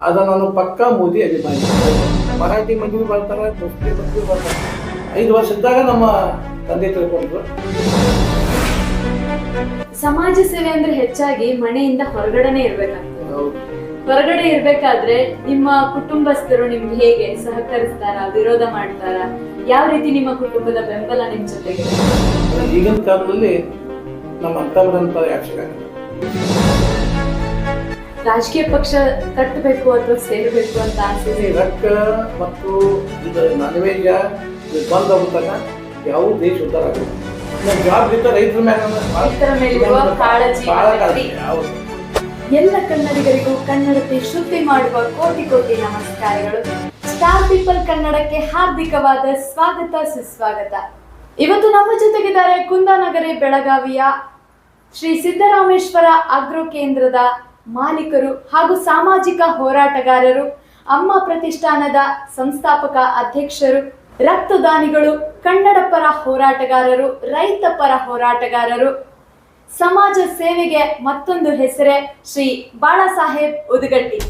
ನಾನು ಪಕ್ಕಾ ಮೋದಿ ಅಭಿಮಾನಿ. ಮರಾಠಿ ಮಂದಿ ಬರ್ತಾರೆ, ಮುಸ್ಲಿಂ ಮಂದಿ ಬರ್ತಾರೆ. 5 ವರ್ಷ ಇದ್ದಾಗ ನಮ್ಮ ತಂದೆ ತಿಳ್ಕೊಂಡ್ರು. ಸಮಾಜ ಸೇವೆ ಅಂದ್ರೆ ಹೆಚ್ಚಾಗಿ ಮನೆಯಿಂದ ಹೊರಗಡೆನೆ ಇರ್ಬೇಕಂತ. ಹೊರಗಡೆ ಇರ್ಬೇಕಾದ್ರೆ ನಿಮ್ಮ ಕುಟುಂಬಸ್ಥರು ನಿಮ್ಗೆ ಹೇಗೆ ಸಹಕರಿಸ್ತಾರ, ವಿರೋಧ ಮಾಡ್ತಾರ? ಯಾವ ರೀತಿ ನಿಮ್ಮ ಕುಟುಂಬದ ಬೆಂಬಲ ನಿಮ್ ಜೊತೆಗೆ? ಈಗಿನ ಕಾಲದಲ್ಲಿ ನಮ್ಮ ಅಂತವರಂತ ಯಾಕೆ ರಾಜಕೀಯ ಪಕ್ಷ ಕಟ್ಟಬೇಕು ಅಥವಾ ಸೇರಬೇಕು ಅಂತ ಆಸೆ? ರೊಕ್ಕ ಮತ್ತು ಇದು ನೈವೇದ್ಯ ಬಂದ್ ಆಗುತ್ತಾಗ ಯಾವ ದೇಶ ಉದ್ಧಾರ ಆಗುತ್ತೆ. ಜಾಬ್ ಇದ್ದ ರೈತರ ಮೇಲಿರುವ ಕಾಳಜಿ. ಎಲ್ಲ ಕನ್ನಡಿಗರಿಗೂ ಕನ್ನಡತೆ ಶುದ್ಧಿ ಮಾಡುವ ಕೋಟಿ ಕೋಟಿ ನಮಸ್ಕಾರಗಳು. ಸ್ಟಾರ್ ಪೀಪಲ್ ಕನ್ನಡಕ್ಕೆ ಹಾರ್ದಿಕವಾದ ಸ್ವಾಗತ ಸುಸ್ವಾಗತ. ಇವತ್ತು ನಮ್ಮ ಜೊತೆಗಿದ್ದಾರೆ ಕುಂದಾನಗರಿ ಬೆಳಗಾವಿಯ ಶ್ರೀ ಸಿದ್ದರಾಮೇಶ್ವರ ಅಗ್ರೋ ಕೇಂದ್ರದ ಮಾಲೀಕರು ಹಾಗೂ ಸಾಮಾಜಿಕ ಹೋರಾಟಗಾರರು, ಅಮ್ಮ ಪ್ರತಿಷ್ಠಾನದ ಸಂಸ್ಥಾಪಕ ಅಧ್ಯಕ್ಷರು, ರಕ್ತದಾನಿಗಳು, ಕನ್ನಡ ಪರ ಹೋರಾಟಗಾರರು, ರೈತ ಪರ ಹೋರಾಟಗಾರರು, ಸಮಾಜ ಸೇವೆಗೆ ಮತ್ತೊಂದು ಹೆಸರೇ ಶ್ರೀ ಬಾಳಾಸಾಹೇಬ್ ಉದಗಟ್ಟಿ.